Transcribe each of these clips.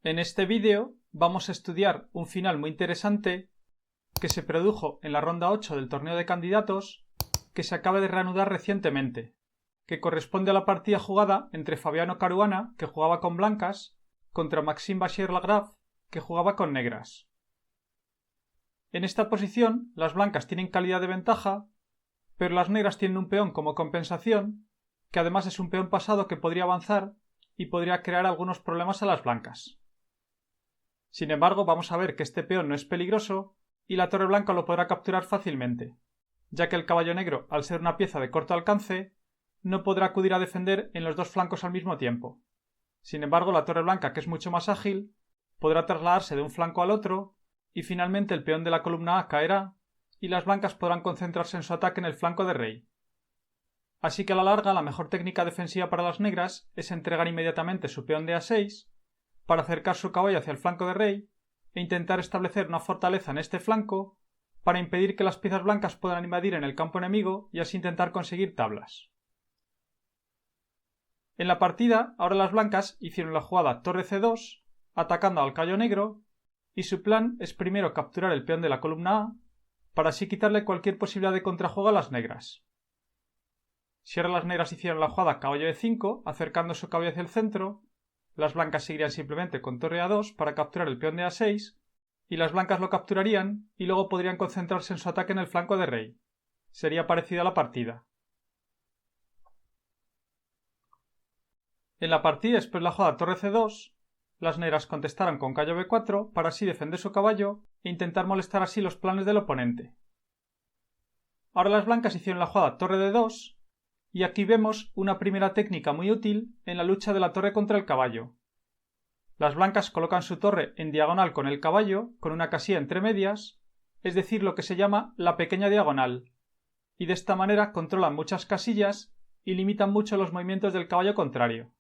En este vídeo vamos a estudiar un final muy interesante que se produjo en la ronda 8 del torneo de candidatos que se acaba de reanudar recientemente, que corresponde a la partida jugada entre Fabiano Caruana, que jugaba con blancas, contra Maxime Vachier-Lagrave, que jugaba con negras. En esta posición, las blancas tienen calidad de ventaja, pero las negras tienen un peón como compensación, que además es un peón pasado que podría avanzar y podría crear algunos problemas a las blancas. Sin embargo, vamos a ver que este peón no es peligroso y la torre blanca lo podrá capturar fácilmente, ya que el caballo negro, al ser una pieza de corto alcance, no podrá acudir a defender en los dos flancos al mismo tiempo. Sin embargo, la torre blanca, que es mucho más ágil, podrá trasladarse de un flanco al otro y finalmente el peón de la columna A caerá y las blancas podrán concentrarse en su ataque en el flanco de rey. Así que a la larga la mejor técnica defensiva para las negras es entregar inmediatamente su peón de A6 para acercar su caballo hacia el flanco de rey e intentar establecer una fortaleza en este flanco para impedir que las piezas blancas puedan invadir en el campo enemigo y así intentar conseguir tablas. En la partida, ahora las blancas hicieron la jugada torre C2 atacando al caballo negro y su plan es primero capturar el peón de la columna A para así quitarle cualquier posibilidad de contrajuego a las negras. Si ahora las negras hicieron la jugada caballo E5 acercando su caballo hacia el centro, las blancas seguirían simplemente con torre A2 para capturar el peón de A6 y las blancas lo capturarían y luego podrían concentrarse en su ataque en el flanco de rey. Sería parecida a la partida. En la partida después de la jugada torre C2, las negras contestaron con caballo B4 para así defender su caballo e intentar molestar así los planes del oponente. Ahora las blancas hicieron la jugada torre D2 y aquí vemos una primera técnica muy útil en la lucha de la torre contra el caballo. Las blancas colocan su torre en diagonal con el caballo, con una casilla entre medias, es decir, lo que se llama la pequeña diagonal, y de esta manera controlan muchas casillas y limitan mucho los movimientos del caballo contrario.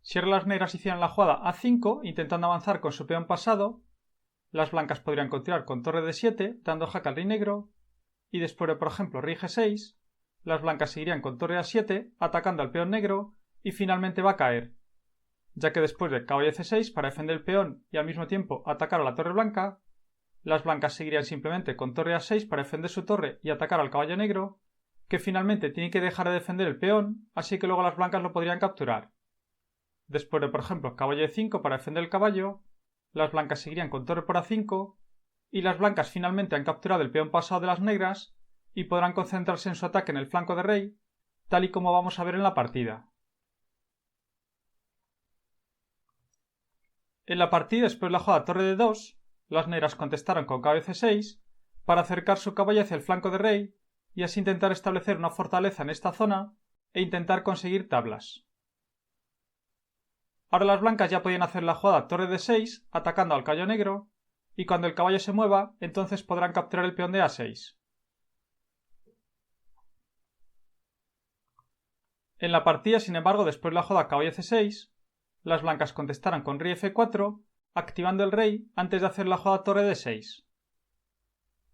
Si ahora las negras hicieran la jugada A5 intentando avanzar con su peón pasado, las blancas podrían continuar con torre D7 dando jaque al rey negro y después de por ejemplo rey G6, las blancas seguirían con torre A7 atacando al peón negro y finalmente va a caer, ya que después de caballo C6 para defender el peón y al mismo tiempo atacar a la torre blanca, las blancas seguirían simplemente con torre A6 para defender su torre y atacar al caballo negro, que finalmente tiene que dejar de defender el peón, así que luego las blancas lo podrían capturar. Después de por ejemplo caballo E5 para defender el caballo, las blancas seguirían con torre por A5 y las blancas finalmente han capturado el peón pasado de las negras y podrán concentrarse en su ataque en el flanco de rey, tal y como vamos a ver en la partida. En la partida después de la jugada torre D2, las negras contestaron con caballo C6 para acercar su caballo hacia el flanco de rey y así intentar establecer una fortaleza en esta zona e intentar conseguir tablas. Ahora las blancas ya podían hacer la jugada torre D6 atacando al caballo negro y cuando el caballo se mueva entonces podrán capturar el peón de A6. En la partida, sin embargo, después de la jugada caballo C6, las blancas contestaron con rey F4 activando el rey antes de hacer la jugada torre D6.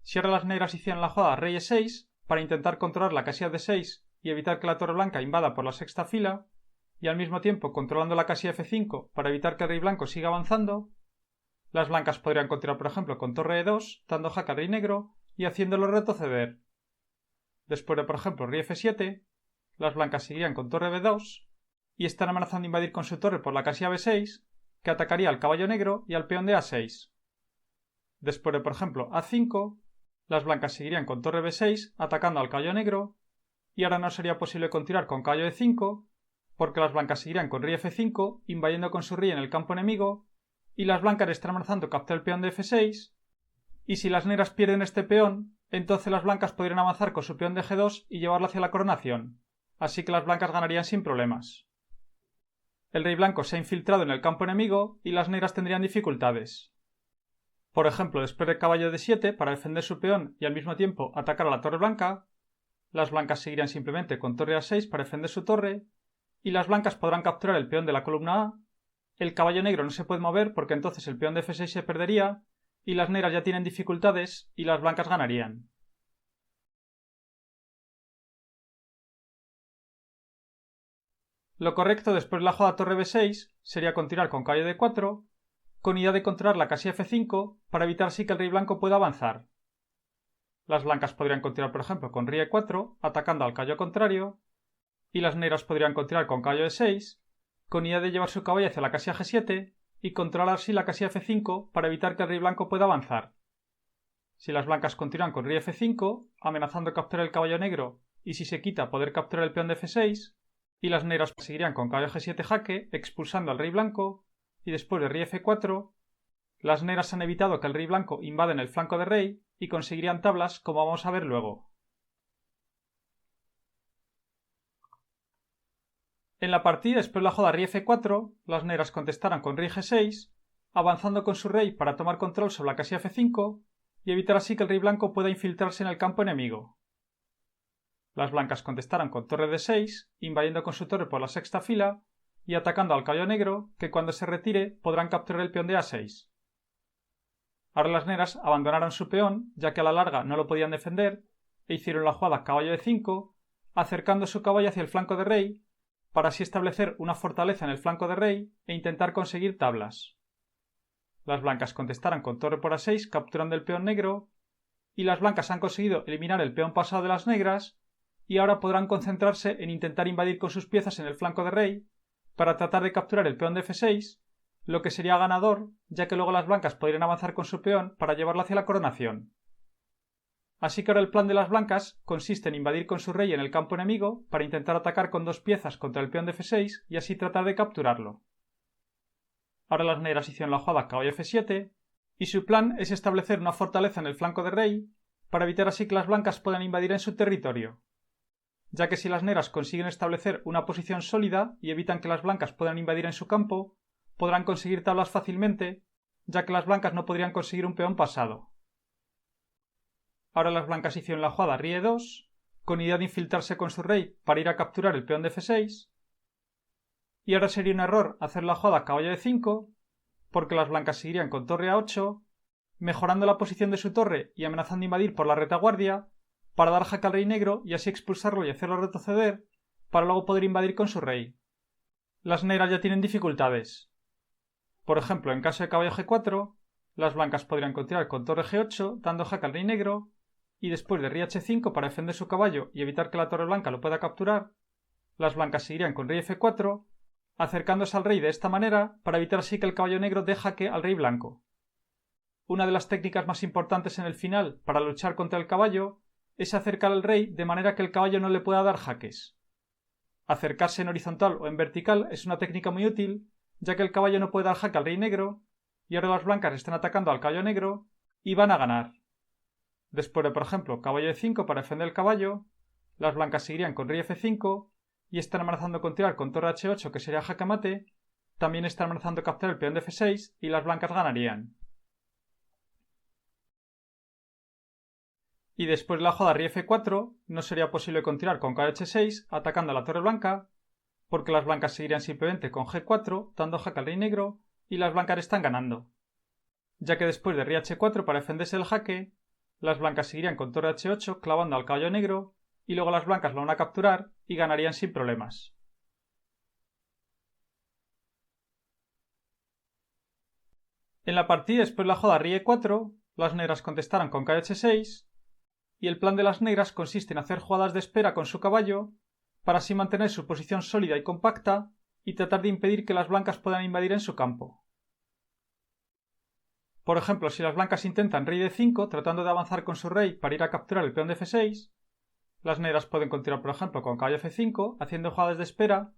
Si ahora las negras hicieran la jugada rey E6 para intentar controlar la casilla D6 y evitar que la torre blanca invada por la sexta fila, y al mismo tiempo controlando la casilla F5 para evitar que el rey blanco siga avanzando, las blancas podrían continuar por ejemplo con torre E2 dando jaque al rey negro y haciéndolo retroceder. Después de por ejemplo rey F7, las blancas seguirían con torre B2 y están amenazando invadir con su torre por la casilla B6 que atacaría al caballo negro y al peón de A6. Después de por ejemplo A5, las blancas seguirían con torre B6 atacando al caballo negro y ahora no sería posible continuar con caballo E5 porque las blancas seguirían con rey F5 invadiendo con su rey en el campo enemigo y las blancas están amenazando capturar el peón de F6 y si las negras pierden este peón entonces las blancas podrían avanzar con su peón de G2 y llevarlo hacia la coronación, así que las blancas ganarían sin problemas. El rey blanco se ha infiltrado en el campo enemigo y las negras tendrían dificultades. Por ejemplo, después de caballo D7 para defender su peón y al mismo tiempo atacar a la torre blanca, las blancas seguirían simplemente con torre A6 para defender su torre y las blancas podrán capturar el peón de la columna A, el caballo negro no se puede mover porque entonces el peón de F6 se perdería y las negras ya tienen dificultades y las blancas ganarían. Lo correcto después de la jugada torre b6 sería continuar con caballo d4, con idea de controlar la casilla f5 para evitar así que el rey blanco pueda avanzar. Las blancas podrían continuar, por ejemplo, con rey e4, atacando al caballo contrario, y las negras podrían continuar con caballo e6, con idea de llevar su caballo hacia la casilla g7 y controlar así la casilla f5 para evitar que el rey blanco pueda avanzar. Si las blancas continúan con rey f5, amenazando capturar el caballo negro, y si se quita poder capturar el peón de f6, y las negras seguirían con caballo g7 jaque, expulsando al rey blanco, y después de rey f4, las negras han evitado que el rey blanco invada en el flanco de rey y conseguirían tablas, como vamos a ver luego. En la partida después de la jugada rey f4, las negras contestarán con rey g6, avanzando con su rey para tomar control sobre la casilla f5 y evitar así que el rey blanco pueda infiltrarse en el campo enemigo. Las blancas contestarán con torre d6, invadiendo con su torre por la sexta fila y atacando al caballo negro, que cuando se retire podrán capturar el peón de a6. Ahora las negras abandonaron su peón, ya que a la larga no lo podían defender, e hicieron la jugada caballo d5, acercando su caballo hacia el flanco de rey, para así establecer una fortaleza en el flanco de rey e intentar conseguir tablas. Las blancas contestarán con torre por a6, capturando el peón negro, y las blancas han conseguido eliminar el peón pasado de las negras, y ahora podrán concentrarse en intentar invadir con sus piezas en el flanco de rey, para tratar de capturar el peón de f6, lo que sería ganador, ya que luego las blancas podrían avanzar con su peón para llevarlo hacia la coronación. Así que ahora el plan de las blancas consiste en invadir con su rey en el campo enemigo para intentar atacar con dos piezas contra el peón de f6 y así tratar de capturarlo. Ahora las negras hicieron la jugada caballo f7 y su plan es establecer una fortaleza en el flanco de rey para evitar así que las blancas puedan invadir en su territorio, ya que si las negras consiguen establecer una posición sólida y evitan que las blancas puedan invadir en su campo, podrán conseguir tablas fácilmente, ya que las blancas no podrían conseguir un peón pasado. Ahora las blancas hicieron la jugada rey e2, con idea de infiltrarse con su rey para ir a capturar el peón de f6, y ahora sería un error hacer la jugada caballo d5, porque las blancas seguirían con torre a8, mejorando la posición de su torre y amenazando invadir por la retaguardia, para dar jaque al rey negro y así expulsarlo y hacerlo retroceder, para luego poder invadir con su rey. Las negras ya tienen dificultades. Por ejemplo, en caso de caballo g4, las blancas podrían continuar con torre g8, dando jaque al rey negro, y después de rey h5 para defender su caballo y evitar que la torre blanca lo pueda capturar, las blancas seguirían con rey f4, acercándose al rey de esta manera para evitar así que el caballo negro dé jaque al rey blanco. Una de las técnicas más importantes en el final para luchar contra el caballo es acercar al rey de manera que el caballo no le pueda dar jaques. Acercarse en horizontal o en vertical es una técnica muy útil, ya que el caballo no puede dar jaque al rey negro, y ahora las blancas están atacando al caballo negro y van a ganar. Después de, por ejemplo, caballo e5 para defender el caballo, las blancas seguirían con rey f5 y están amenazando continuar con torre h8, que sería jaque mate, también están amenazando capturar el peón de f6 y las blancas ganarían. Y después de la jugada rey f4 no sería posible continuar con caballo h6 atacando a la torre blanca, porque las blancas seguirían simplemente con g4 dando jaque al rey negro y las blancas están ganando, ya que después de rey h4 para defenderse del jaque, las blancas seguirían con torre h8 clavando al caballo negro y luego las blancas lo van a capturar y ganarían sin problemas. En la partida después de la jugada rey e4, las negras contestaron con caballo h6 y el plan de las negras consiste en hacer jugadas de espera con su caballo para así mantener su posición sólida y compacta y tratar de impedir que las blancas puedan invadir en su campo. Por ejemplo, si las blancas intentan rey d5 tratando de avanzar con su rey para ir a capturar el peón de f6, las negras pueden continuar, por ejemplo, con caballo f5 haciendo jugadas de espera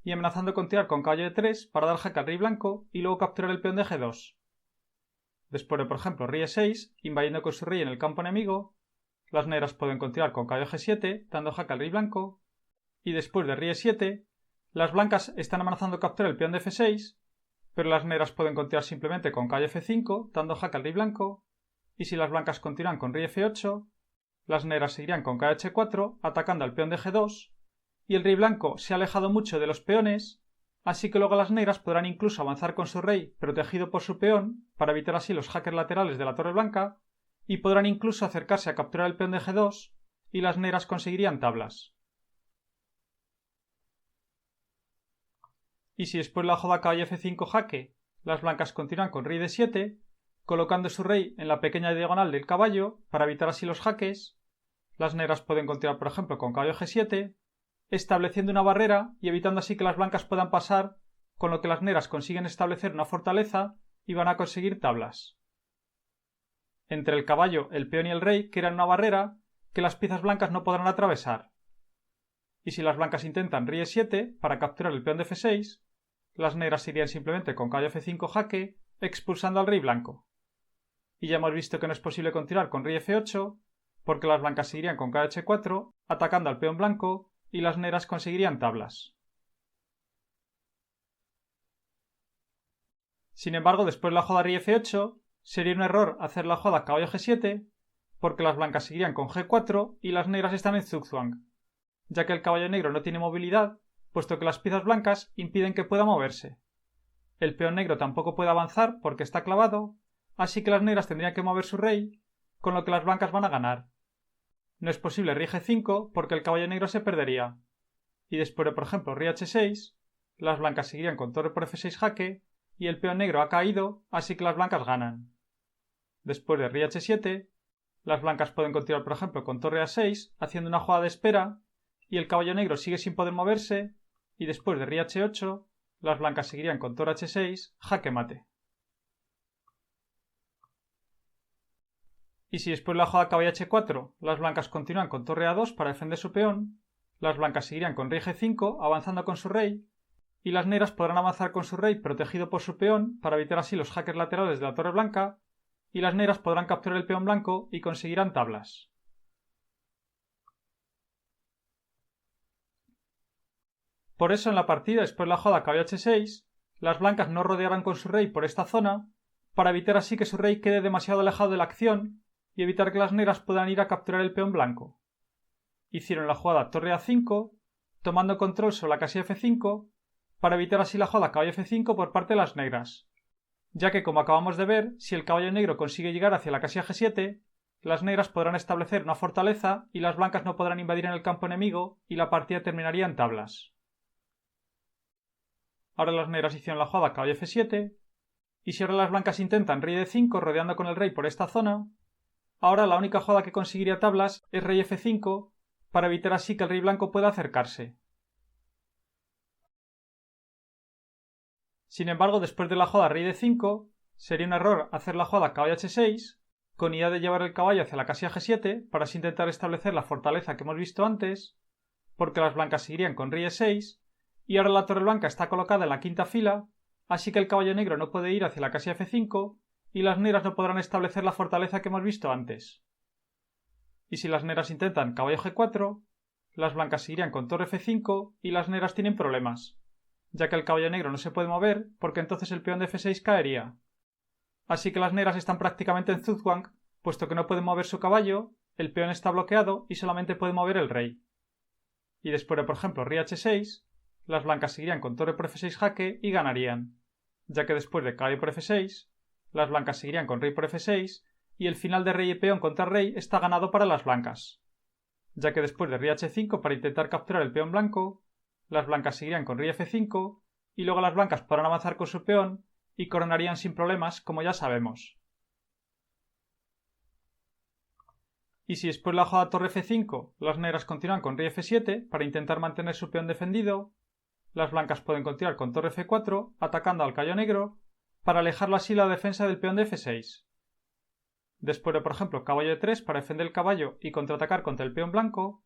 y amenazando continuar con caballo e3 para dar jaque al rey blanco y luego capturar el peón de g2. Después de, por ejemplo, rey e6 invadiendo con su rey en el campo enemigo, las negras pueden continuar con caballo g7 dando jaque al rey blanco y después de rey e7 las blancas están amenazando capturar el peón de f6, pero las negras pueden continuar simplemente con caballo f5 dando jaque al rey blanco y si las blancas continúan con rey f8, las negras seguirían con caballo h4 atacando al peón de g2 y el rey blanco se ha alejado mucho de los peones, así que luego las negras podrán incluso avanzar con su rey protegido por su peón para evitar así los jaques laterales de la torre blanca y podrán incluso acercarse a capturar el peón de g2 y las negras conseguirían tablas. y si después de la jugada caballo F5 jaque, las blancas continúan con rey D7, colocando su rey en la pequeña diagonal del caballo para evitar así los jaques, las negras pueden continuar por ejemplo con caballo G7, estableciendo una barrera y evitando así que las blancas puedan pasar, con lo que las negras consiguen establecer una fortaleza y van a conseguir tablas. Entre el caballo, el peón y el rey crean una barrera que las piezas blancas no podrán atravesar. Y si las blancas intentan rey E7 para capturar el peón de F6, las negras irían simplemente con caballo F5 jaque, expulsando al rey blanco. Y ya hemos visto que no es posible continuar con rey F8, porque las blancas seguirían con caballo H4, atacando al peón blanco, y las negras conseguirían tablas. Sin embargo, después de la jugada rey F8, sería un error hacer la jugada caballo G7, porque las blancas seguirían con G4 y las negras están en zugzwang, ya que el caballo negro no tiene movilidad, puesto que las piezas blancas impiden que pueda moverse. El peón negro tampoco puede avanzar porque está clavado, así que las negras tendrían que mover su rey, con lo que las blancas van a ganar. No es posible rey G5 porque el caballo negro se perdería. Y después de, por ejemplo, rey H6, las blancas seguirían con torre por F6 jaque y el peón negro ha caído, así que las blancas ganan. Después de rey H7, las blancas pueden continuar, por ejemplo, con torre A6, haciendo una jugada de espera, y el caballo negro sigue sin poder moverse, y después de rey H8, las blancas seguirían con torre H6, jaque mate. Y si después de la jugada caballo H4, las blancas continúan con torre A2 para defender su peón, las blancas seguirían con rey G5, avanzando con su rey, y las negras podrán avanzar con su rey protegido por su peón para evitar así los jaques laterales de la torre blanca, y las negras podrán capturar el peón blanco y conseguirán tablas. Por eso en la partida después de la jugada caballo H6, las blancas no rodearán con su rey por esta zona, para evitar así que su rey quede demasiado alejado de la acción y evitar que las negras puedan ir a capturar el peón blanco. Hicieron la jugada torre A5, tomando control sobre la casilla F5, para evitar así la jugada caballo F5 por parte de las negras, ya que como acabamos de ver, si el caballo negro consigue llegar hacia la casilla G7, las negras podrán establecer una fortaleza y las blancas no podrán invadir en el campo enemigo y la partida terminaría en tablas. Ahora las negras hicieron la jugada caballo F7, y si ahora las blancas intentan rey D5 rodeando con el rey por esta zona, ahora la única jugada que conseguiría tablas es rey F5 para evitar así que el rey blanco pueda acercarse. Sin embargo, después de la jugada rey D5, sería un error hacer la jugada caballo H6 con idea de llevar el caballo hacia la casilla G7 para así intentar establecer la fortaleza que hemos visto antes, porque las blancas seguirían con rey E6 y ahora la torre blanca está colocada en la quinta fila, así que el caballo negro no puede ir hacia la casilla F5 y las negras no podrán establecer la fortaleza que hemos visto antes. Y si las negras intentan caballo G4, las blancas seguirían con torre F5 y las negras tienen problemas, ya que el caballo negro no se puede mover porque entonces el peón de F6 caería. Así que las negras están prácticamente en zugzwang, puesto que no pueden mover su caballo, el peón está bloqueado y solamente puede mover el rey. Y después de, por ejemplo, rey H6, las blancas seguirían con torre por F6 jaque y ganarían, ya que después de caballo por F6, las blancas seguirían con rey por F6 y el final de rey y peón contra rey está ganado para las blancas, ya que después de rey H5 para intentar capturar el peón blanco, las blancas seguirían con rey F5 y luego las blancas podrán avanzar con su peón y coronarían sin problemas, como ya sabemos. Y si después de la jugada torre F5 las negras continúan con rey F7 para intentar mantener su peón defendido, las blancas pueden continuar con torre F4 atacando al caballo negro para alejarlo así la defensa del peón de F6. Después de, por ejemplo, caballo E3 para defender el caballo y contraatacar contra el peón blanco,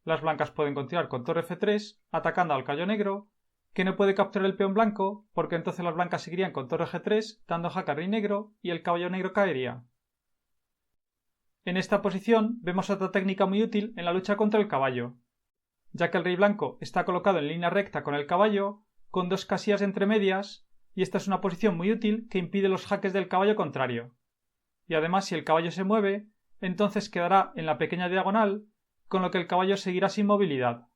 las blancas pueden continuar con torre F3 atacando al caballo negro, que no puede capturar el peón blanco porque entonces las blancas seguirían con torre G3 dando jaque al rey negro y el caballo negro caería. En esta posición vemos otra técnica muy útil en la lucha contra el caballo, ya que el rey blanco está colocado en línea recta con el caballo, con dos casillas entre medias, y esta es una posición muy útil que impide los jaques del caballo contrario. Y además, si el caballo se mueve, entonces quedará en la pequeña diagonal, con lo que el caballo seguirá sin movilidad.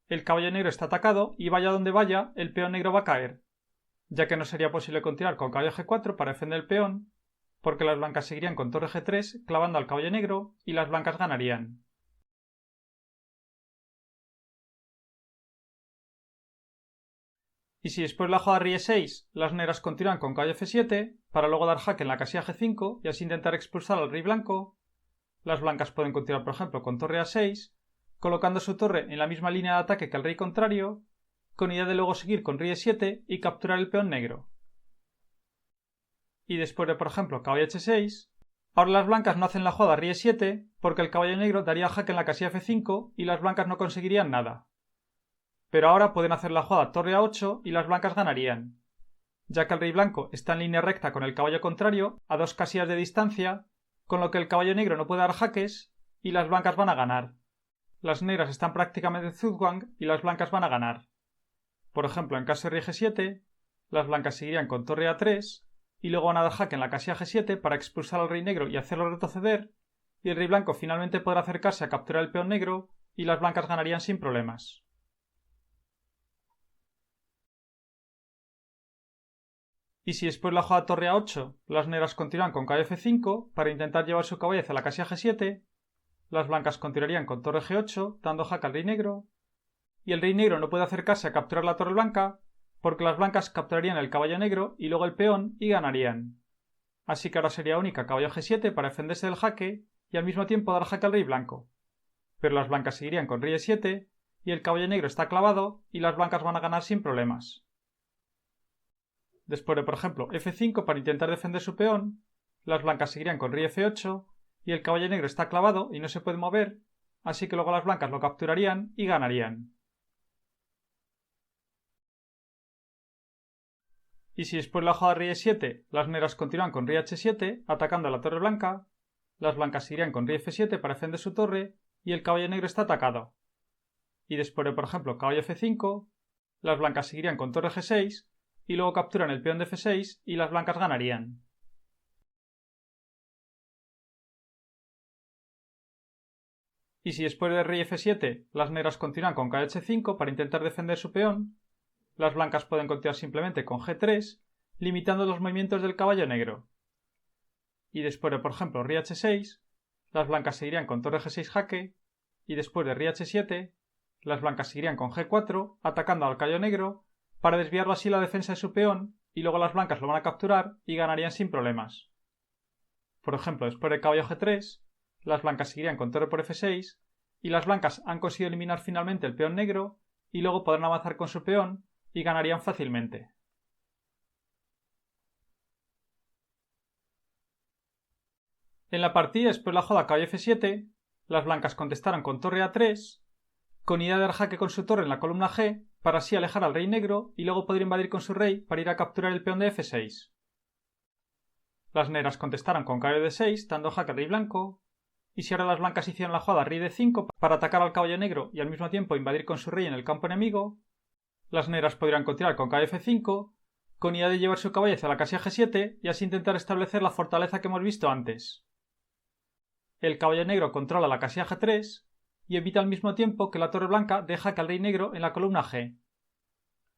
El caballo negro está atacado y vaya donde vaya, el peón negro va a caer, ya que no sería posible continuar con caballo G4 para defender el peón, porque las blancas seguirían con torre G3 clavando al caballo negro y las blancas ganarían. Y si después de la jugada rey e6 las negras continúan con caballo f7 para luego dar jaque en la casilla g5 y así intentar expulsar al rey blanco, las blancas pueden continuar por ejemplo con torre a6, colocando su torre en la misma línea de ataque que el rey contrario, con idea de luego seguir con rey e7 y capturar el peón negro. Y después de por ejemplo caballo h6, ahora las blancas no hacen la jugada rey e7 porque el caballo negro daría jaque en la casilla f5 y las blancas no conseguirían nada. Pero ahora pueden hacer la jugada torre a8 y las blancas ganarían, ya que el rey blanco está en línea recta con el caballo contrario a 2 casillas de distancia, con lo que el caballo negro no puede dar jaques y las blancas van a ganar. Las negras están prácticamente en Zugwang y las blancas van a ganar. Por ejemplo, en caso de rey g7, las blancas seguirían con torre a3 y luego van a dar jaque en la casilla g7 para expulsar al rey negro y hacerlo retroceder, y el rey blanco finalmente podrá acercarse a capturar el peón negro y las blancas ganarían sin problemas. Y si después la jugada torre a8 las negras continúan con caballo f5 para intentar llevar su caballo hacia la casilla g7, las blancas continuarían con torre g8 dando jaque al rey negro, y el rey negro no puede acercarse a capturar la torre blanca porque las blancas capturarían el caballo negro y luego el peón y ganarían. Así que ahora sería única caballo g7 para defenderse del jaque y al mismo tiempo dar jaque al rey blanco. Pero las blancas seguirían con rey e7 y el caballo negro está clavado y las blancas van a ganar sin problemas. Después de, por ejemplo, f5 para intentar defender su peón, las blancas seguirían con rey f8 y el caballo negro está clavado y no se puede mover, así que luego las blancas lo capturarían y ganarían. Y si después de la jugada rey e7 las negras continúan con rey h7 atacando a la torre blanca, las blancas seguirían con rey f7 para defender su torre y el caballo negro está atacado. Y después de, por ejemplo, caballo f5, las blancas seguirían con torre g6 y luego capturan el peón de f6 y las blancas ganarían. Y si después de rey f7 las negras continúan con caballo h5 para intentar defender su peón, las blancas pueden continuar simplemente con g3, limitando los movimientos del caballo negro. Y después de, por ejemplo, rey h6, las blancas seguirían con torre g6 jaque, y después de rey h7, las blancas seguirían con g4, atacando al caballo negro, para desviarlo así la defensa de su peón, y luego las blancas lo van a capturar y ganarían sin problemas. Por ejemplo, después de caballo g3, las blancas seguirían con torre por f6, y las blancas han conseguido eliminar finalmente el peón negro, y luego podrán avanzar con su peón, y ganarían fácilmente. En la partida después de la jugada caballo f7, las blancas contestaron con torre a3, con idea de dar jaque con su torre en la columna G para así alejar al rey negro y luego poder invadir con su rey para ir a capturar el peón de f6. Las negras contestaron con caballo d6 dando jaque al rey blanco, y si ahora las blancas hicieron la jugada rey d5 para atacar al caballo negro y al mismo tiempo invadir con su rey en el campo enemigo, las negras podrían continuar con caballo f5 con idea de llevar su caballo hacia la casilla g7 y así intentar establecer la fortaleza que hemos visto antes. El caballo negro controla la casilla g3 y evita al mismo tiempo que la torre blanca dé jaque al rey negro en la columna G.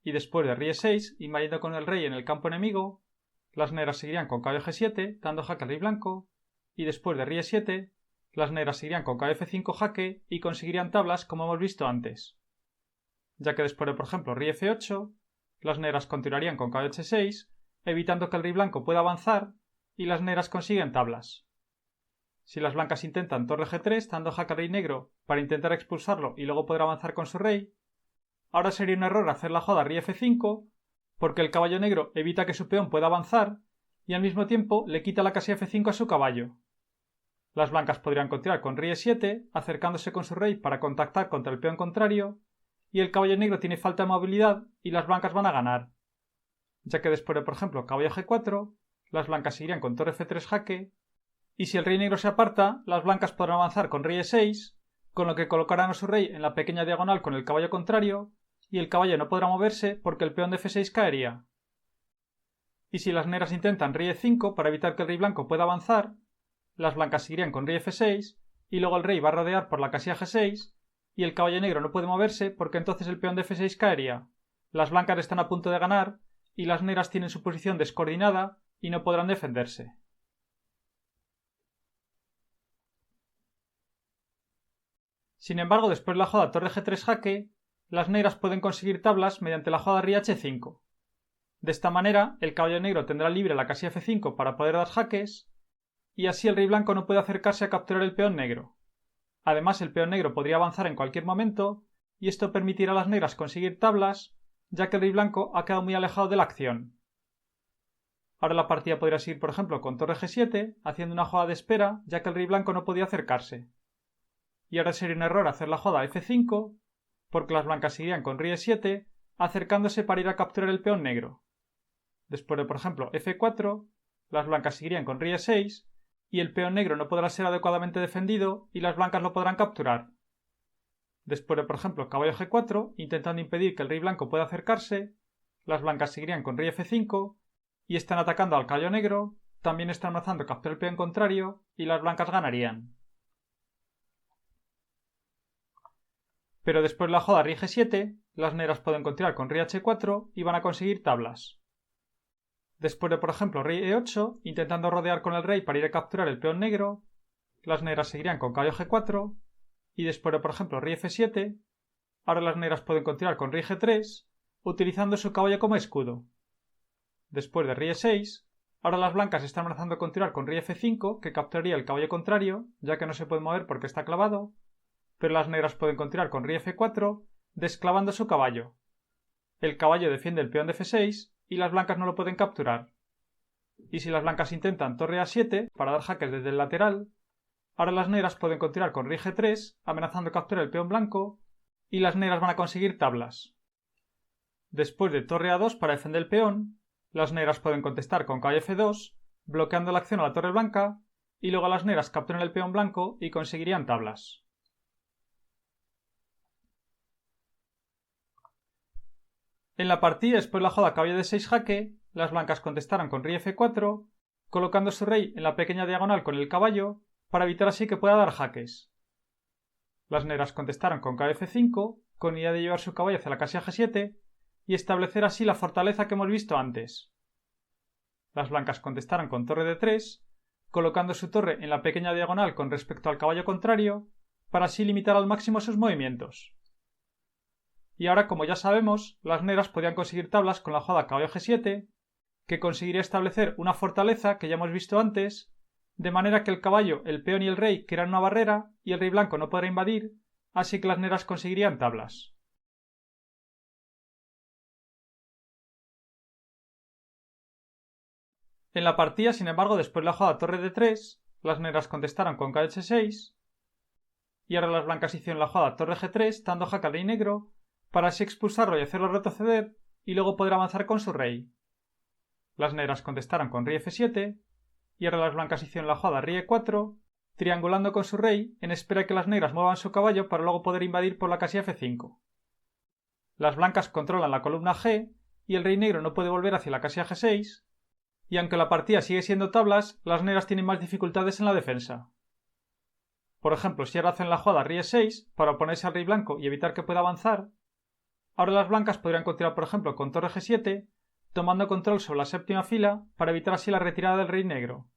Y después de rey e6, invadiendo con el rey en el campo enemigo, las negras seguirían con caballo g7 dando jaque al rey blanco, y después de rey e7, las negras seguirían con caballo f5 jaque y conseguirían tablas como hemos visto antes. Ya que después de, por ejemplo, rey f8, las negras continuarían con caballo h6, evitando que el rey blanco pueda avanzar, y las negras consiguen tablas. Si las blancas intentan torre g3 dando jaque al rey negro para intentar expulsarlo y luego poder avanzar con su rey, ahora sería un error hacer la jugada rey f5 porque el caballo negro evita que su peón pueda avanzar y al mismo tiempo le quita la casilla f5 a su caballo. Las blancas podrían continuar con rey e7 acercándose con su rey para contactar contra el peón contrario y el caballo negro tiene falta de movilidad y las blancas van a ganar, ya que después de, por ejemplo, caballo g4, las blancas irían con torre f3 jaque, y si el rey negro se aparta, las blancas podrán avanzar con rey e6, con lo que colocarán a su rey en la pequeña diagonal con el caballo contrario, y el caballo no podrá moverse porque el peón de f6 caería. Y si las negras intentan rey e5 para evitar que el rey blanco pueda avanzar, las blancas seguirían con rey f6, y luego el rey va a rodear por la casilla g6, y el caballo negro no puede moverse porque entonces el peón de f6 caería. Las blancas están a punto de ganar, y las negras tienen su posición descoordinada y no podrán defenderse. Sin embargo, después de la jugada torre g3 jaque, las negras pueden conseguir tablas mediante la jugada rey h5. De esta manera, el caballo negro tendrá libre la casilla f5 para poder dar jaques, y así el rey blanco no puede acercarse a capturar el peón negro. Además, el peón negro podría avanzar en cualquier momento, y esto permitirá a las negras conseguir tablas, ya que el rey blanco ha quedado muy alejado de la acción. Ahora la partida podría seguir, por ejemplo, con torre g7, haciendo una jugada de espera, ya que el rey blanco no podía acercarse. Y ahora sería un error hacer la jugada f5, porque las blancas seguirían con rey e7, acercándose para ir a capturar el peón negro. Después de, por ejemplo, f4, las blancas seguirían con rey e6, y el peón negro no podrá ser adecuadamente defendido y las blancas lo podrán capturar. Después de, por ejemplo, caballo g4, intentando impedir que el rey blanco pueda acercarse, las blancas seguirían con rey f5, y están atacando al caballo negro, también están amenazando capturar el peón contrario, y las blancas ganarían. Pero después de la jugada rey g7, las negras pueden continuar con rey h4 y van a conseguir tablas. Después de, por ejemplo, rey e8, intentando rodear con el rey para ir a capturar el peón negro, las negras seguirían con caballo g4, y después de, por ejemplo, rey f7, ahora las negras pueden continuar con rey g3, utilizando su caballo como escudo. Después de rey e6, ahora las blancas están amenazando continuar con rey f5, que capturaría el caballo contrario, ya que no se puede mover porque está clavado, pero las negras pueden continuar con rey f4, desclavando su caballo. El caballo defiende el peón de f6 y las blancas no lo pueden capturar. Y si las blancas intentan torre a7 para dar jaques desde el lateral, ahora las negras pueden continuar con rey g3, amenazando capturar el peón blanco, y las negras van a conseguir tablas. Después de torre a2 para defender el peón, las negras pueden contestar con caballo f2, bloqueando la acción a la torre blanca, y luego las negras capturan el peón blanco y conseguirían tablas. En la partida, después de la jugada caballo d6 jaque, las blancas contestaron con rey f4, colocando su rey en la pequeña diagonal con el caballo, para evitar así que pueda dar jaques. Las negras contestaron con caballo f5, con idea de llevar su caballo hacia la casilla g7 y establecer así la fortaleza que hemos visto antes. Las blancas contestaron con torre d3, colocando su torre en la pequeña diagonal con respecto al caballo contrario, para así limitar al máximo sus movimientos. Y ahora, como ya sabemos, las negras podían conseguir tablas con la jugada caballo g7, que conseguiría establecer una fortaleza que ya hemos visto antes, de manera que el caballo, el peón y el rey crean una barrera y el rey blanco no podrá invadir, así que las negras conseguirían tablas. En la partida, sin embargo, después de la jugada torre d3, las negras contestaron con caballo h6, y ahora las blancas hicieron la jugada torre g3, dando jaque al rey negro, para así expulsarlo y hacerlo retroceder, y luego poder avanzar con su rey. Las negras contestaron con rey f7, y ahora las blancas hicieron la jugada rey e4, triangulando con su rey en espera de que las negras muevan su caballo para luego poder invadir por la casilla f5. Las blancas controlan la columna G, y el rey negro no puede volver hacia la casilla g6, y aunque la partida sigue siendo tablas, las negras tienen más dificultades en la defensa. Por ejemplo, si ahora hacen la jugada rey e6 para oponerse al rey blanco y evitar que pueda avanzar, ahora las blancas podrían continuar, por ejemplo, con torre g7, tomando control sobre la séptima fila para evitar así la retirada del rey negro.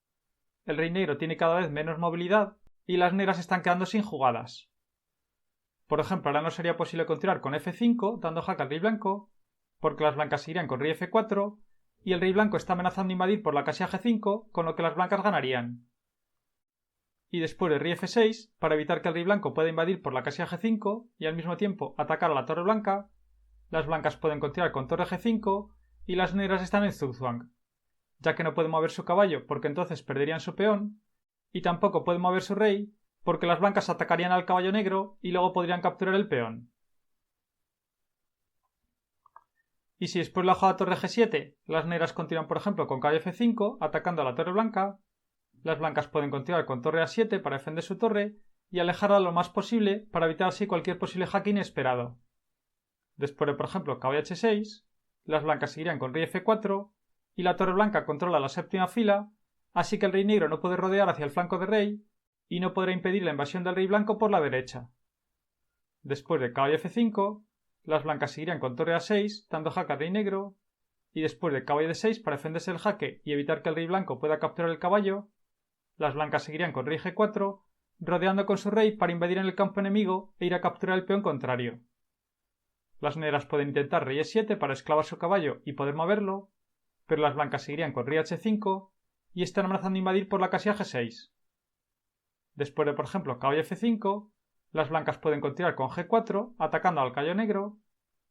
El rey negro tiene cada vez menos movilidad y las negras están quedando sin jugadas. Por ejemplo, ahora no sería posible continuar con f5 dando jaque al rey blanco, porque las blancas irían con rey f4 y el rey blanco está amenazando invadir por la casilla g5, con lo que las blancas ganarían. Y después de rey f6, para evitar que el rey blanco pueda invadir por la casilla g5 y al mismo tiempo atacar a la torre blanca, las blancas pueden continuar con torre g5 y las negras están en zugzwang, ya que no pueden mover su caballo porque entonces perderían su peón, y tampoco pueden mover su rey porque las blancas atacarían al caballo negro y luego podrían capturar el peón. Y si después de la jugada torre g7 las negras continúan, por ejemplo, con caballo f5 atacando a la torre blanca, las blancas pueden continuar con torre a7 para defender su torre y alejarla lo más posible para evitar así cualquier posible jaque inesperado. Después de, por ejemplo, caballo h6, las blancas seguirían con rey f4 y la torre blanca controla la séptima fila, así que el rey negro no puede rodear hacia el flanco de rey y no podrá impedir la invasión del rey blanco por la derecha. Después de caballo f5, las blancas seguirían con torre a6 dando jaque al rey negro, y después de caballo d6 para defenderse el jaque y evitar que el rey blanco pueda capturar el caballo, las blancas seguirían con rey g4 rodeando con su rey para invadir en el campo enemigo e ir a capturar el peón contrario. las negras pueden intentar rey e7 para esclavar su caballo y poder moverlo, pero las blancas seguirían con rey h5 y están amenazando invadir por la casilla g6. Después de, por ejemplo, caballo f5, las blancas pueden continuar con g4 atacando al caballo negro,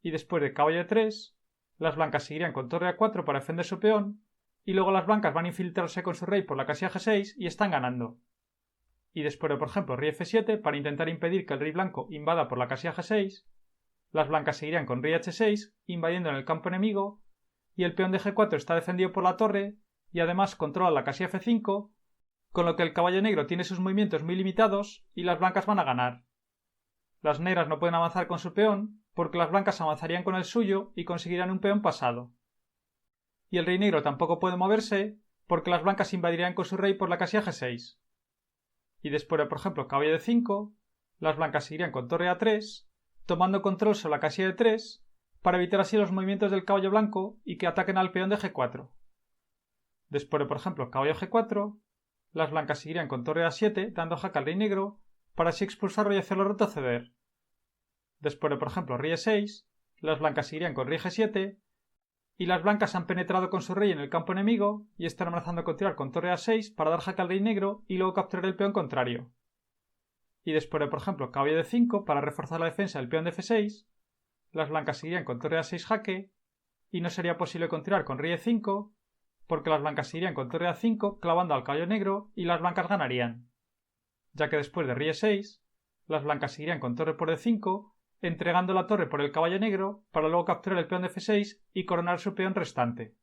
y después de caballo e3, las blancas seguirían con torre a4 para defender su peón, y luego las blancas van a infiltrarse con su rey por la casilla g6 y están ganando. Y después de, por ejemplo, rey f7 para intentar impedir que el rey blanco invada por la casilla g6, las blancas seguirían con rey h6 invadiendo en el campo enemigo, y el peón de g4 está defendido por la torre y además controla la casilla f5, con lo que el caballo negro tiene sus movimientos muy limitados y las blancas van a ganar. Las negras no pueden avanzar con su peón porque las blancas avanzarían con el suyo y conseguirían un peón pasado. Y el rey negro tampoco puede moverse porque las blancas invadirían con su rey por la casilla g6. Y después de, por ejemplo, caballo de 5, las blancas seguirían con torre a3, tomando control sobre la casilla de 3 para evitar así los movimientos del caballo blanco y que ataquen al peón de g4. Después de, por ejemplo, caballo g4, las blancas seguirían con torre a7 dando jaque al rey negro para así expulsarlo y hacerlo retroceder. Después de, por ejemplo, rey e6, las blancas seguirían con rey g7 y las blancas han penetrado con su rey en el campo enemigo y están amenazando con tirar con torre a6 para dar jaque al rey negro y luego capturar el peón contrario. Y después de, por ejemplo, caballo de 5 para reforzar la defensa del peón de f6, las blancas seguirían con torre a6 jaque y no sería posible continuar con rey e5 porque las blancas seguirían con torre a5 clavando al caballo negro y las blancas ganarían, ya que después de rey e6, las blancas seguirían con torre por e5 entregando la torre por el caballo negro para luego capturar el peón de f6 y coronar su peón restante.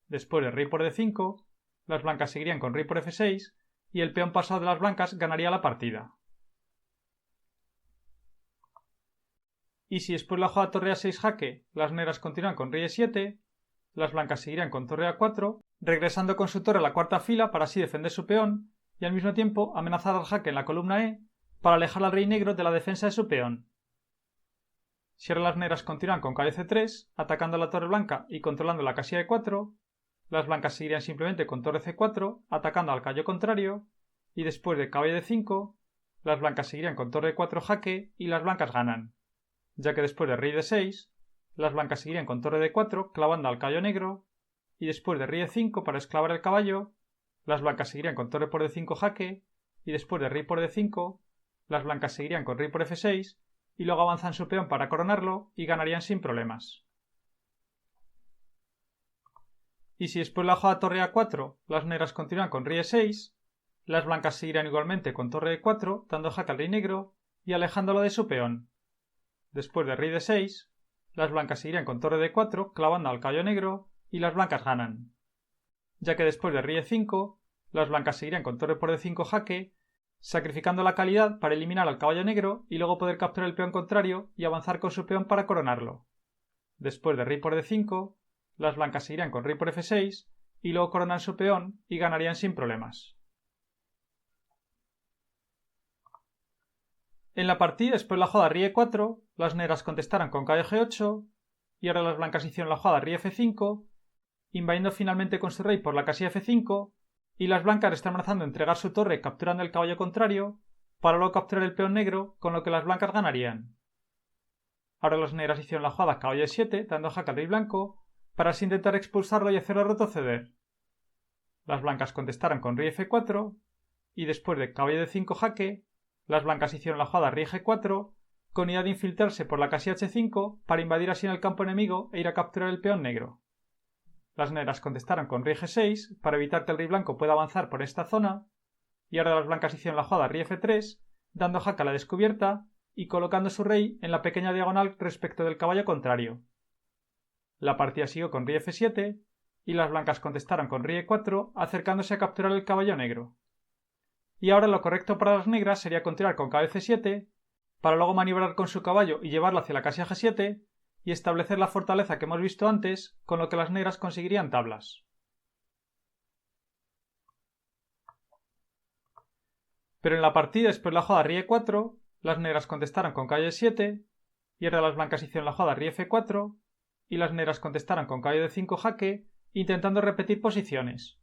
Después de rey por d5, las blancas seguirían con rey por f6 y el peón pasado de las blancas ganaría la partida. Y si después la jugada torre a6 jaque, las negras continúan con rey e7, las blancas seguirían con torre a4, regresando con su torre a la cuarta fila para así defender su peón y al mismo tiempo amenazar al jaque en la columna E para alejar al rey negro de la defensa de su peón. Si ahora las negras continúan con caballo c3, atacando a la torre blanca y controlando la casilla de 4, las blancas seguirían simplemente con torre c4, atacando al caballo contrario, y después de caballo de 5, las blancas seguirían con torre 4 jaque y las blancas ganan, ya que después de rey de 6, las blancas seguirían con torre de 4 clavando al caballo negro, y después de rey de 5 para esclavar el caballo, las blancas seguirían con torre por d5 jaque, y después de rey por d5, las blancas seguirían con rey por f6, y luego avanzan su peón para coronarlo y ganarían sin problemas. Y si después la jugada torre a4, las negras continúan con rey e6, las blancas seguirán igualmente con torre e4, dando jaque al rey negro y alejándolo de su peón. Después de rey d6, las blancas seguirían con torre d4, clavando al caballo negro y las blancas ganan, ya que después de rey e5, las blancas seguirían con torre por d5 jaque, sacrificando la calidad para eliminar al caballo negro y luego poder capturar el peón contrario y avanzar con su peón para coronarlo. Después de rey por d5, las blancas seguirían con rey por f6 y luego coronan su peón y ganarían sin problemas. En la partida, después de la jugada rey e4, las negras contestaron con caballo g8 y ahora las blancas hicieron la jugada rey f5, invadiendo finalmente con su rey por la casilla f5 y las blancas están amenazando entregar su torre capturando el caballo contrario para luego capturar el peón negro, con lo que las blancas ganarían. Ahora las negras hicieron la jugada caballo e7 dando jaque al rey blanco para así intentar expulsarlo y hacerlo retroceder. Las blancas contestaron con rey f4 y después de caballo d5 jaque, las blancas hicieron la jugada rey g4 con idea de infiltrarse por la casilla h5 para invadir así en el campo enemigo e ir a capturar el peón negro. Las negras contestaron con rey g6 para evitar que el rey blanco pueda avanzar por esta zona y ahora las blancas hicieron la jugada rey f3 dando jaque a la descubierta y colocando su rey en la pequeña diagonal respecto del caballo contrario. La partida siguió con rey f7 y las blancas contestaron con rey e4 acercándose a capturar el caballo negro. Y ahora lo correcto para las negras sería continuar con caballo c7 para luego maniobrar con su caballo y llevarlo hacia la casilla g7 y establecer la fortaleza que hemos visto antes, con lo que las negras conseguirían tablas. Pero en la partida después de la jugada rey e4, las negras contestaron con caballo e7 y ahora las blancas hicieron la jugada rey f4 y las negras contestaron con caballo d5 jaque intentando repetir posiciones.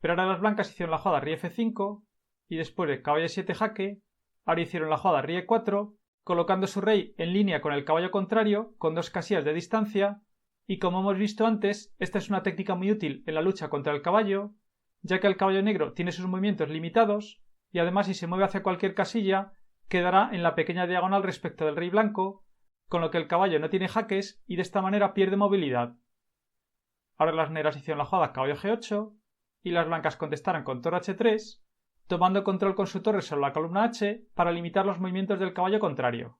Pero ahora las blancas hicieron la jugada rey f5 y después de caballo e7 jaque, ahora hicieron la jugada rey e4 colocando su rey en línea con el caballo contrario con 2 casillas de distancia, y como hemos visto antes, esta es una técnica muy útil en la lucha contra el caballo, ya que el caballo negro tiene sus movimientos limitados y además si se mueve hacia cualquier casilla quedará en la pequeña diagonal respecto del rey blanco, con lo que el caballo no tiene jaques y de esta manera pierde movilidad. Ahora las negras hicieron la jugada caballo G8 y las blancas contestaron con torre H3, tomando control con su torre sobre la columna H para limitar los movimientos del caballo contrario.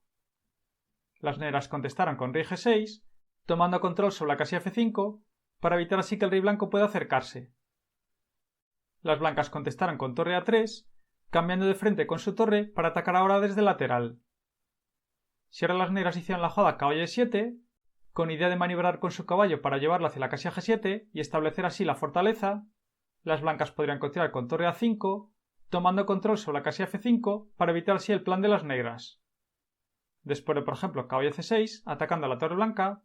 Las negras contestaron con rey G6, tomando control sobre la casilla F5 para evitar así que el rey blanco pueda acercarse. Las blancas contestaron con torre A3, cambiando de frente con su torre para atacar ahora desde el lateral. Si ahora las negras hicieron la jugada caballo E7, con idea de maniobrar con su caballo para llevarlo hacia la casilla G7 y establecer así la fortaleza, las blancas podrían continuar con torre A5, tomando control sobre la casilla F5 para evitar así el plan de las negras. Después de, por ejemplo, caballo C6, atacando a la torre blanca,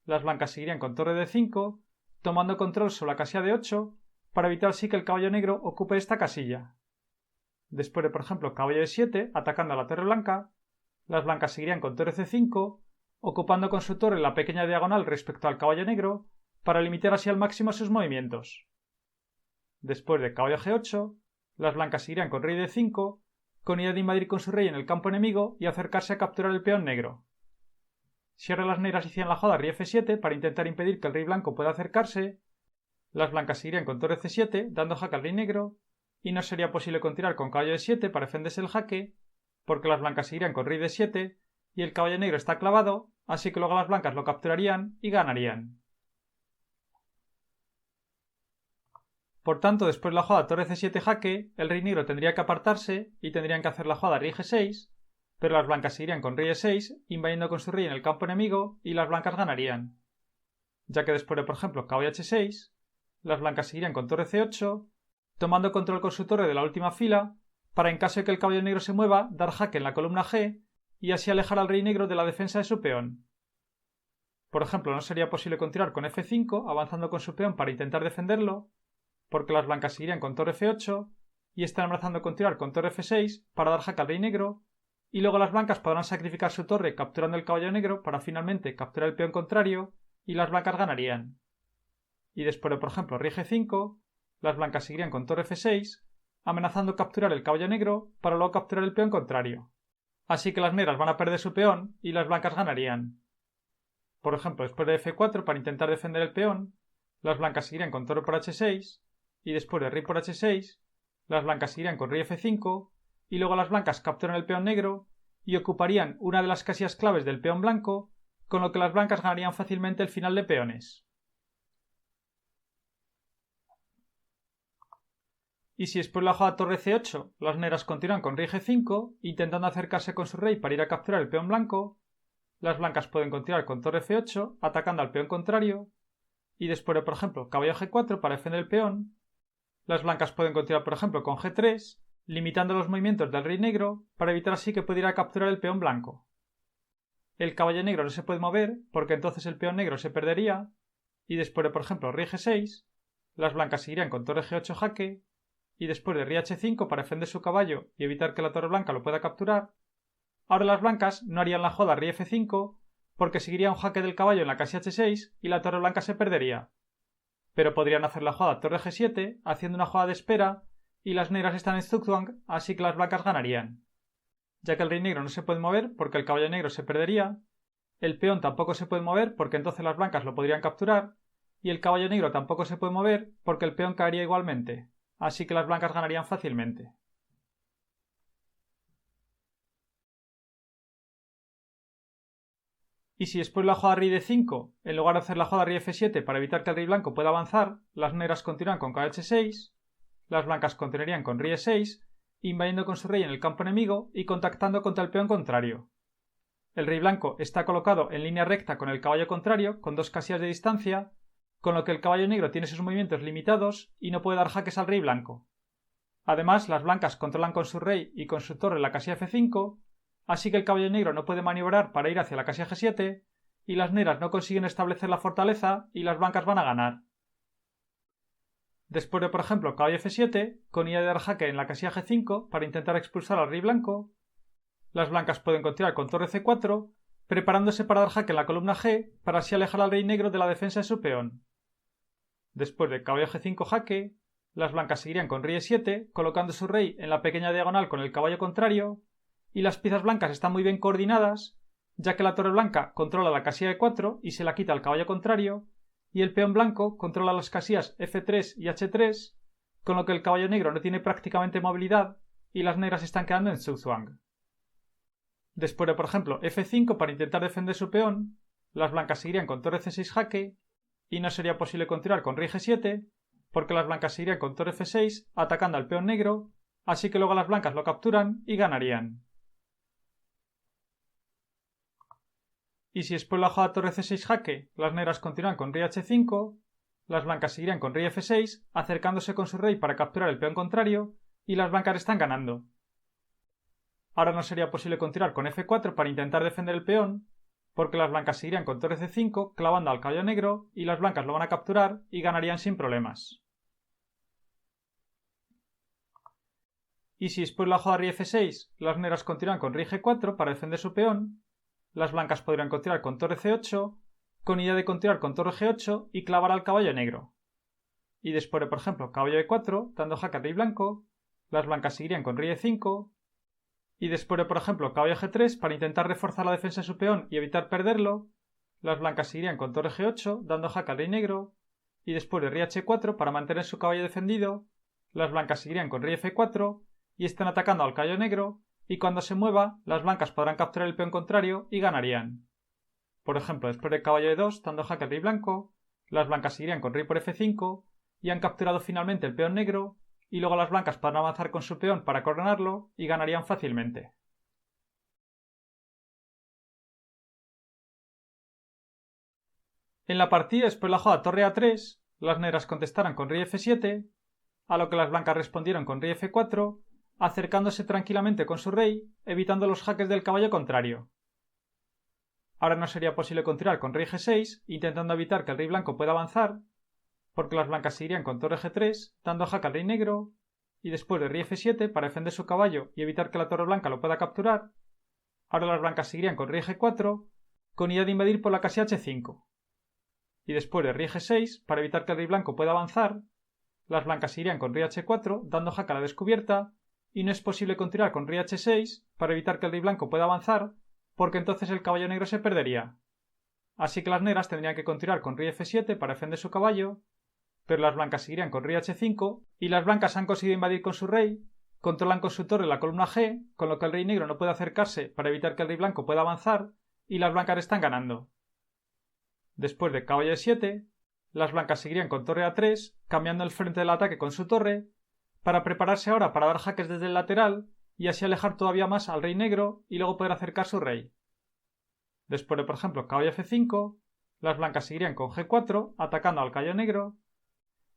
las blancas seguirían con torre D5, tomando control sobre la casilla D8 para evitar así que el caballo negro ocupe esta casilla. Después de, por ejemplo, caballo E7, atacando a la torre blanca, las blancas seguirían con torre C5, ocupando con su torre la pequeña diagonal respecto al caballo negro para limitar así al máximo sus movimientos. Después de caballo G8, las blancas seguirían con rey D5, con idea de invadir con su rey en el campo enemigo y acercarse a capturar el peón negro. Si ahora las negras hicieran la jugada rey F7 para intentar impedir que el rey blanco pueda acercarse, las blancas seguirían con torre C7, dando jaque al rey negro, y no sería posible continuar con caballo E7 para defenderse el jaque, porque las blancas seguirían con rey D7 y el caballo negro está clavado, así que luego las blancas lo capturarían y ganarían. Por tanto, después de la jugada torre C7 jaque, el rey negro tendría que apartarse y tendrían que hacer la jugada rey G6, pero las blancas seguirían con rey E6, invadiendo con su rey en el campo enemigo y las blancas ganarían. Ya que después de, por ejemplo, caballo H6, las blancas seguirían con torre C8, tomando control con su torre de la última fila, para en caso de que el caballo negro se mueva, dar jaque en la columna G y así alejar al rey negro de la defensa de su peón. Por ejemplo, no sería posible continuar con F5, avanzando con su peón para intentar defenderlo, porque las blancas seguirían con torre F8 y están amenazando continuar con torre F6 para dar jaque al rey negro, y luego las blancas podrán sacrificar su torre capturando el caballo negro para finalmente capturar el peón contrario y las blancas ganarían. Y después de, por ejemplo, rey G5, las blancas seguirían con torre F6, amenazando capturar el caballo negro para luego capturar el peón contrario. Así que las negras van a perder su peón y las blancas ganarían. Por ejemplo, después de F4 para intentar defender el peón, las blancas seguirían con torre por H6 y después de rey por H6, las blancas seguirían con rey F5 y luego las blancas capturan el peón negro y ocuparían una de las casillas claves del peón blanco, con lo que las blancas ganarían fácilmente el final de peones. Y si después de la jugada torre C8 las negras continúan con rey G5 intentando acercarse con su rey para ir a capturar el peón blanco, las blancas pueden continuar con torre F8 atacando al peón contrario y después de, por ejemplo, caballo G4 para defender el peón, las blancas pueden continuar, por ejemplo, con G3 limitando los movimientos del rey negro para evitar así que pudiera capturar el peón blanco. El caballo negro no se puede mover porque entonces el peón negro se perdería y después de, por ejemplo, rey G6, las blancas seguirían con torre G8 jaque y después de rey H5 para defender su caballo y evitar que la torre blanca lo pueda capturar. Ahora las blancas no harían la jugada rey F5 porque seguiría un jaque del caballo en la casilla H6 y la torre blanca se perdería. Pero podrían hacer la jugada torre G7 haciendo una jugada de espera y las negras están en Zugzwang, así que las blancas ganarían. Ya que el rey negro no se puede mover porque el caballo negro se perdería, el peón tampoco se puede mover porque entonces las blancas lo podrían capturar y el caballo negro tampoco se puede mover porque el peón caería igualmente, así que las blancas ganarían fácilmente. Y si después de la jugada rey D5, en lugar de hacer la jugada rey F7 para evitar que el rey blanco pueda avanzar, las negras continúan con caballo H6, las blancas continuarían con rey E6, invadiendo con su rey en el campo enemigo y contactando contra el peón contrario. El rey blanco está colocado en línea recta con el caballo contrario, con 2 casillas de distancia, con lo que el caballo negro tiene sus movimientos limitados y no puede dar jaques al rey blanco. Además, las blancas controlan con su rey y con su torre la casilla F5, así que el caballo negro no puede maniobrar para ir hacia la casilla G7 y las negras no consiguen establecer la fortaleza y las blancas van a ganar. Después de, por ejemplo, caballo F7, con idea de dar jaque en la casilla G5 para intentar expulsar al rey blanco, las blancas pueden continuar con torre C4, preparándose para dar jaque en la columna G para así alejar al rey negro de la defensa de su peón. Después de caballo G5 jaque, las blancas seguirían con rey E7, colocando su rey en la pequeña diagonal con el caballo contrario, y las piezas blancas están muy bien coordinadas, ya que la torre blanca controla la casilla E4 y se la quita al caballo contrario, y el peón blanco controla las casillas F3 y H3, con lo que el caballo negro no tiene prácticamente movilidad y las negras están quedando en Zugzwang. Después de, por ejemplo, F5 para intentar defender su peón, las blancas seguirían con torre C6 jaque y no sería posible continuar con rey G7 porque las blancas seguirían con torre F6 atacando al peón negro, así que luego las blancas lo capturan y ganarían. Y si después la jugada torre C6 jaque, las negras continúan con rey H5, las blancas seguirían con rey F6 acercándose con su rey para capturar el peón contrario y las blancas están ganando. Ahora no sería posible continuar con F4 para intentar defender el peón, porque las blancas seguirían con torre C5 clavando al caballo negro y las blancas lo van a capturar y ganarían sin problemas. Y si después la jugada rey F6, las negras continúan con rey G4 para defender su peón, las blancas podrían continuar con torre C8, con idea de continuar con torre G8 y clavar al caballo negro. Y después de, por ejemplo, caballo E4, dando jaque al rey blanco, las blancas seguirían con rey E5, y después de, por ejemplo, caballo G3 para intentar reforzar la defensa de su peón y evitar perderlo, las blancas seguirían con torre G8, dando jaque al rey negro, y después de rey H4 para mantener su caballo defendido, las blancas seguirían con rey F4 y están atacando al caballo negro, y cuando se mueva, las blancas podrán capturar el peón contrario y ganarían. Por ejemplo, después de caballo E2, dando jaque al rey blanco, las blancas seguirían con rey por F5 y han capturado finalmente el peón negro, y luego las blancas podrán avanzar con su peón para coronarlo y ganarían fácilmente. En la partida, después de la jugada torre A3, las negras contestaron con rey F7, a lo que las blancas respondieron con rey F4, acercándose tranquilamente con su rey, evitando los jaques del caballo contrario. Ahora no sería posible continuar con rey G6, intentando evitar que el rey blanco pueda avanzar, porque las blancas seguirían con torre G3, dando jaque al rey negro, y después de rey F7 para defender su caballo y evitar que la torre blanca lo pueda capturar. Ahora las blancas seguirían con rey G4, con idea de invadir por la casilla H5. Y después de rey G6, para evitar que el rey blanco pueda avanzar, las blancas seguirían con rey H4, dando jaque a la descubierta, y no es posible continuar con rey H6 para evitar que el rey blanco pueda avanzar, porque entonces el caballo negro se perdería. Así que las negras tendrían que continuar con rey F7 para defender su caballo, pero las blancas seguirían con rey H5 y las blancas han conseguido invadir con su rey, controlan con su torre la columna G, con lo que el rey negro no puede acercarse para evitar que el rey blanco pueda avanzar, y las blancas están ganando. Después de caballo E7, las blancas seguirían con torre A3, cambiando el frente del ataque con su torre, para prepararse ahora para dar jaques desde el lateral y así alejar todavía más al rey negro y luego poder acercar su rey. Después de, por ejemplo, caballo F5, las blancas seguirían con G4, atacando al caballo negro,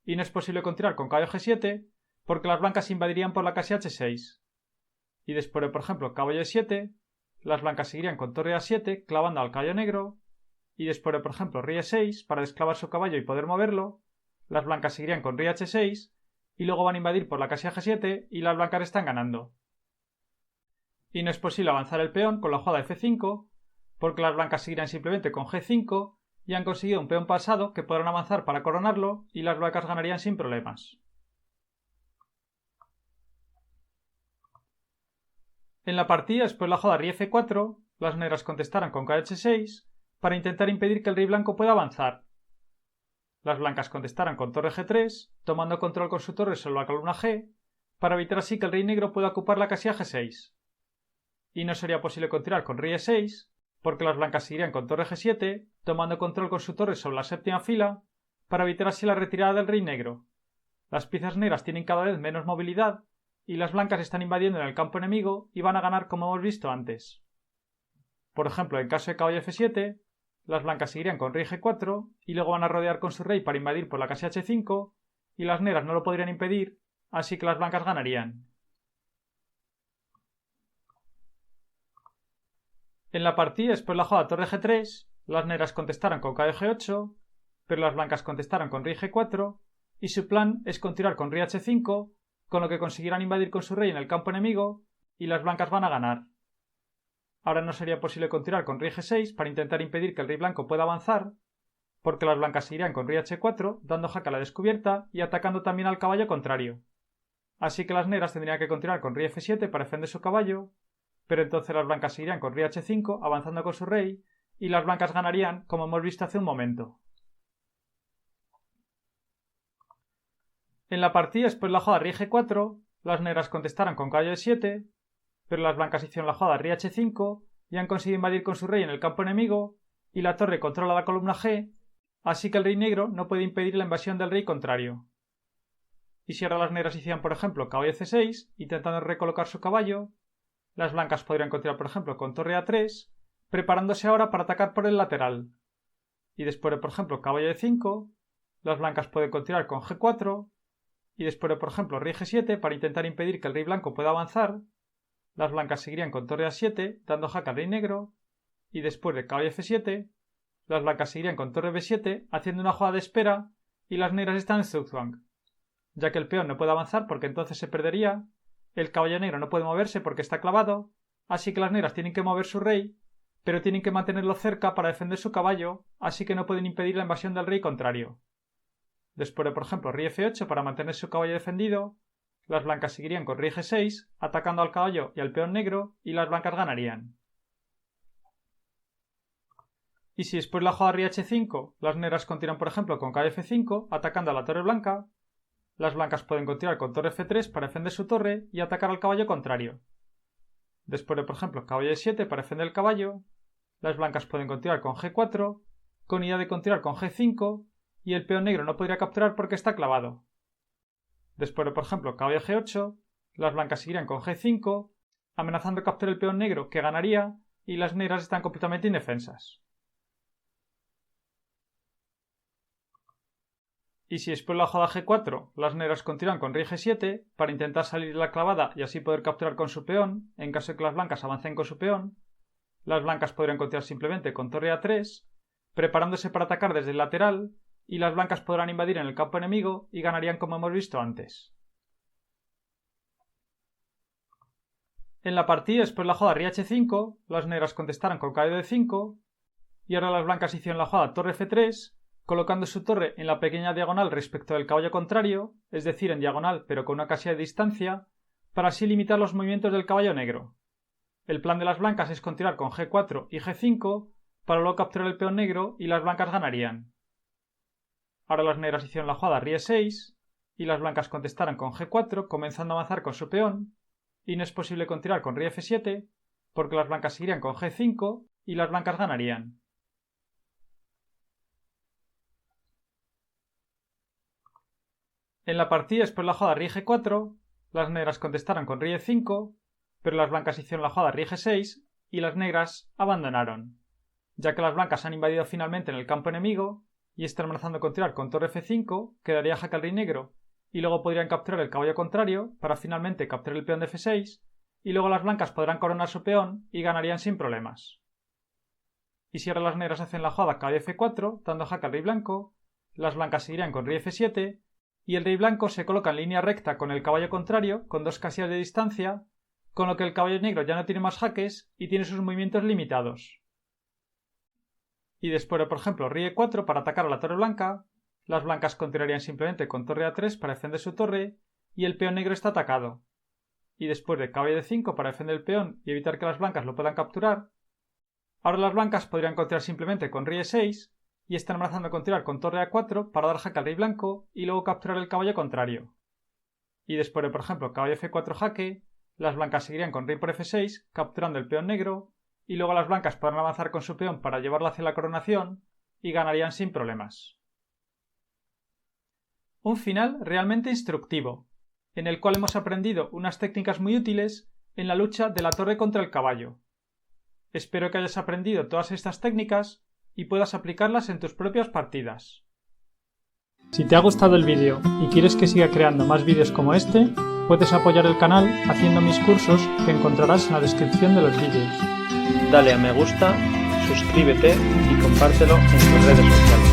y no es posible continuar con caballo G7 porque las blancas invadirían por la casilla H6. Y después de, por ejemplo, caballo E7, las blancas seguirían con torre A7, clavando al caballo negro, y después de, por ejemplo, rey E6 para desclavar su caballo y poder moverlo, las blancas seguirían con rey H6, y luego van a invadir por la casilla G7 y las blancas están ganando. Y no es posible avanzar el peón con la jugada F5, porque las blancas seguirán simplemente con G5 y han conseguido un peón pasado que podrán avanzar para coronarlo y las blancas ganarían sin problemas. En la partida, después de la jugada rey F4, las negras contestaron con caballo H6 para intentar impedir que el rey blanco pueda avanzar. Las blancas contestaron con torre G3, tomando control con su torre sobre la columna G, para evitar así que el rey negro pueda ocupar la casilla G6. Y no sería posible continuar con rey E6, porque las blancas seguirían con torre G7, tomando control con su torre sobre la séptima fila, para evitar así la retirada del rey negro. Las piezas negras tienen cada vez menos movilidad, y las blancas están invadiendo en el campo enemigo y van a ganar como hemos visto antes. Por ejemplo, en caso de caballo F7, las blancas seguirían con rey G4 y luego van a rodear con su rey para invadir por la casilla H5 y las negras no lo podrían impedir, así que las blancas ganarían. En la partida, después de la jugada torre G3, las negras contestaron con caballo G8, pero las blancas contestaron con rey G4 y su plan es continuar con rey H5, con lo que conseguirán invadir con su rey en el campo enemigo y las blancas van a ganar. ahora no sería posible continuar con rey g6 para intentar impedir que el rey blanco pueda avanzar, porque las blancas seguirían con rey h4, dando jaque a la descubierta y atacando también al caballo contrario. Así que las negras tendrían que continuar con rey f7 para defender su caballo, pero entonces las blancas seguirían con rey h5 avanzando con su rey y las blancas ganarían, como hemos visto hace un momento. En la partida después de la jugada rey g4, las negras contestaron con caballo e7, pero las blancas hicieron la jugada rey h5 y han conseguido invadir con su rey en el campo enemigo y la torre controla la columna G, así que el rey negro no puede impedir la invasión del rey contrario. Y si ahora las negras hicieran, por ejemplo, caballo c6, intentando recolocar su caballo, las blancas podrían continuar, por ejemplo, con torre a3, preparándose ahora para atacar por el lateral. Y después de, por ejemplo, caballo e5, las blancas pueden continuar con g4, y después de, por ejemplo, rey g7 para intentar impedir que el rey blanco pueda avanzar, las blancas seguirían con torre a7, dando jaque al rey negro, y después de caballo f7, las blancas seguirían con torre b7, haciendo una jugada de espera, y las negras están en Zugzwang, ya que el peón no puede avanzar porque entonces se perdería, el caballo negro no puede moverse porque está clavado, así que las negras tienen que mover su rey, pero tienen que mantenerlo cerca para defender su caballo, así que no pueden impedir la invasión del rey contrario. Después de, por ejemplo, rey f8 para mantener su caballo defendido, las blancas seguirían con rey g6, atacando al caballo y al peón negro, y las blancas ganarían. Y si después de la jugada rey h5, las negras continúan, por ejemplo, con caballo f5, atacando a la torre blanca, las blancas pueden continuar con torre f3 para defender su torre y atacar al caballo contrario. Después de, por ejemplo, caballo e7 para defender el caballo, las blancas pueden continuar con g4, con idea de continuar con g5, y el peón negro no podría capturar porque está clavado. Después de, por ejemplo, caballo g8, las blancas seguirían con g5, amenazando capturar el peón negro, que ganaría, y las negras están completamente indefensas. Y si después de la jugada g4, las negras continúan con rey g7 para intentar salir de la clavada y así poder capturar con su peón, en caso de que las blancas avancen con su peón, las blancas podrían continuar simplemente con torre a3, preparándose para atacar desde el lateral, y las blancas podrán invadir en el campo enemigo y ganarían como hemos visto antes. En la partida después de la jugada rey h5, las negras contestaron con caballo d5, y ahora las blancas hicieron la jugada torre f3, colocando su torre en la pequeña diagonal respecto del caballo contrario, es decir, en diagonal pero con una casilla de distancia, para así limitar los movimientos del caballo negro. El plan de las blancas es continuar con g4 y g5 para luego capturar el peón negro y las blancas ganarían. Ahora las negras hicieron la jugada rey e6 y las blancas contestaron con g4 comenzando a avanzar con su peón, y no es posible continuar con rey f7 porque las blancas seguirían con g5 y las blancas ganarían. En la partida después de la jugada rey g4, las negras contestaron con rey e5, pero las blancas hicieron la jugada rey g6 y las negras abandonaron, ya que las blancas han invadido finalmente en el campo enemigo y están amenazando continuar con torre f5, que daría jaque al rey negro, y luego podrían capturar el caballo contrario para finalmente capturar el peón de f6, y luego las blancas podrán coronar su peón y ganarían sin problemas. Y si ahora las negras hacen la jugada caballo f4, dando jaque al rey blanco, las blancas seguirían con rey f7, y el rey blanco se coloca en línea recta con el caballo contrario, con dos casillas de distancia, con lo que el caballo negro ya no tiene más jaques y tiene sus movimientos limitados. Y después de, por ejemplo, rey e4 para atacar a la torre blanca, las blancas continuarían simplemente con torre a3 para defender su torre y el peón negro está atacado. Y después de caballo d5 para defender el peón y evitar que las blancas lo puedan capturar, ahora las blancas podrían continuar simplemente con rey e6 y están amenazando continuar con torre a4 para dar jaque al rey blanco y luego capturar el caballo contrario. Y después de, por ejemplo, caballo f4 jaque, las blancas seguirían con rey por f6 capturando el peón negro y luego las blancas podrán avanzar con su peón para llevarlo hacia la coronación y ganarían sin problemas. Un final realmente instructivo, en el cual hemos aprendido unas técnicas muy útiles en la lucha de la torre contra el caballo. Espero que hayas aprendido todas estas técnicas y puedas aplicarlas en tus propias partidas. Si te ha gustado el vídeo y quieres que siga creando más vídeos como este, puedes apoyar el canal haciendo mis cursos que encontrarás en la descripción de los vídeos. Dale a me gusta, suscríbete y compártelo en tus redes sociales.